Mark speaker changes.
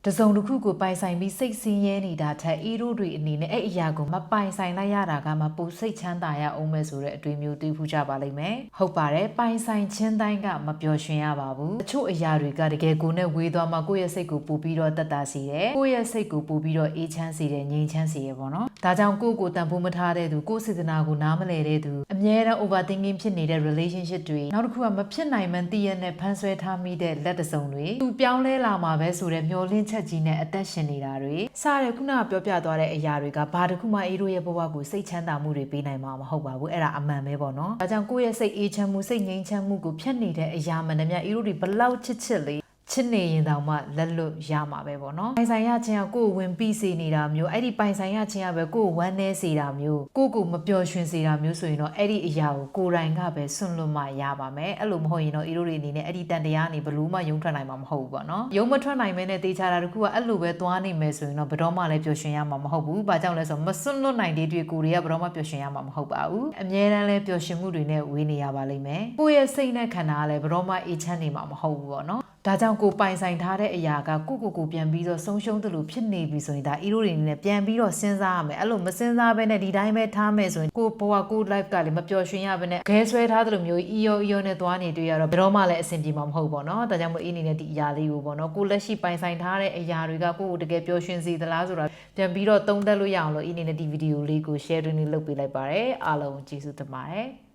Speaker 1: တစုံတစ်ခုကိုပိုင်ဆိုင်ပြီးစိတ်ဆင်းရဲနေတာထက်အေးတို့တွေအနေနဲ့အဲ့အရာကိုမပိုင်ဆိုင်လိုက်ရတာကမှပိုစိတ်ချမ်းသာရအောင်မဲ့ဆိုတဲ့အတွေ့မျိုးသိဖူးကြပါလိမ့်မယ်ဟုတ်ပါတယ်ပိုင်ဆိုင်ခြင်းတိုင်းကမပျော်ရွှင်ရပါဘူးတချို့အရာတွေကတကယ်ကိုနဲ့ဝေးသွားမှကိုယ့်ရဲ့စိတ်ကိုပူပြီးတော့တက်တာစီတယ်ကိုယ့်ရဲ့စိတ်ကိုပူပြီးတော့အေးချမ်းစေတယ်ငြိမ်ချမ်းစေရပေါ့နော်ဒါကြောင့်ကိုယ့်ကိုတန်ဖိုးမထားတဲ့သူကိုယ့်စေတနာကိုနားမလည်တဲ့သူအမြဲတမ်း overthinking ဖြစ်နေတဲ့ relationship တွေနောက်တစ်ခုကမဖြစ်နိုင်မှန်းသိရတဲ့ဖန်ဆွဲထားမိတဲ့လက်တစုံတွေသူပြောင်းလဲလာမှာပဲဆိုတဲ့မျှော်လင့်ချက်ကြီးနဲ့အသက်ရှင်နေတာတွေစတဲ့ခုနကပြောပြသွားတဲ့အရာတွေကဘာတစ်ခုမှအေးတို့ရဲ့ဘဝကိုစိတ်ချမ်းသာမှုတွေပေးနိုင်မှာမဟုတ်ပါဘူးအဲ့ဒါအမှန်ပဲပေါ့နော်ဒါကြောင့်ကိုယ့်ရဲ့စိတ်အေးချမ်းမှုစိတ်ငြိမ်းချမ်းမှုကိုဖျက်နေတဲ့အရာမှန်တည်းအေးတို့တွေဘလောက်ချစ်လေးချစ်နေရင်တောင်မှလက်လွတ်ရမှာပဲပေါ့နော်ပိုင်ဆိုင်ရခြင်းကကိုယ်ဝင်ပြီးစေနေတာမျိုးအဲ့ဒီပိုင်ဆိုင်ရခြင်းကပဲကိုယ်ဝမ်းနည်းစေတာမျိုးကိုမပျော်ရွှင်စေတာမျိုးဆိုရင်တော့အဲ့ဒီအရာကိုကိုယ်တိုင်ကပဲဆွန့်လွတ်မှရပါမယ်အဲ့လိုမဟုတ်ရင်တော့အေးတို့တွေအနေနဲ့အဲ့ဒီတန်တရားကနေဘလို့မှယုံထွက်နိုင်မှာမဟုတ်ဘူးပေါ့နော်ယုံမထွက်နိုင်မဲနဲ့တေချာတာတခုကအဲ့လိုပဲသွားနေမယ်ဆိုရင်တော့ဘယ်တော့မှလည်းပျော်ရွှင်ရမှာမဟုတ်ဘူးဘာကြောင့်လဲဆိုတော့မဆွန့်လွတ်နိုင်တဲ့တွေကိုယ်တွေကဘယ်တော့မှပျော်ရွှင်ရမှာမဟုတ်ပါဘူးအမြဲတမ်းလည်းပျော်ရွှင်မှုတွေနဲ့ဝေးနေရပါလိမ့်မယ်ကိုယ့်ရဲ့စိတ်နဲ့ခန္ဓာကလည်းဘယ်တော့မှအေးချမ်းနေမှာမဟုတ်ဘူးပေါ့နော်ဒါကြောင့်ကိုပိုင်ဆိုင်ထားတဲ့အရာကကိုပြန်ပြီးတော့ဆုံးရှုံးသလိုဖြစ်နေပြီဆိုရင်ဒါအီရိုတွေနဲ့ပြန်ပြီးတော့စဉ်းစားရမယ်အဲ့လိုမစဉ်းစားဘဲနဲ့ဒီတိုင်းပဲထားမယ်ဆိုရင်ကိုဘဝကို life ကလည်းမပျော်ရွှင်ရဘဲနဲ့ခဲဆွဲထားသလိုမျိုးအီယောနဲ့သွားနေတွေ့ရတော့ဘယ်တော့မှလည်းအဆင်ပြေမှာမဟုတ်ပေါ့နော်ဒါကြောင့်မို့အီအနေနဲ့ဒီအရာလေးကိုပေါ့နော်ကိုလက်ရှိပိုင်ဆိုင်ထားတဲ့အရာတွေကကိုတကယ်ပျော်ရွှင်စေသလားဆိုတာပြန်ပြီးတော့သုံးသပ်လို့ရအောင်လို့အီအနေနဲ့ဒီဗီဒီယိုလေးကို share လုပ်ပေးလိုက်ပါတယ်အားလုံးကျေးဇူးတင်ပါတယ်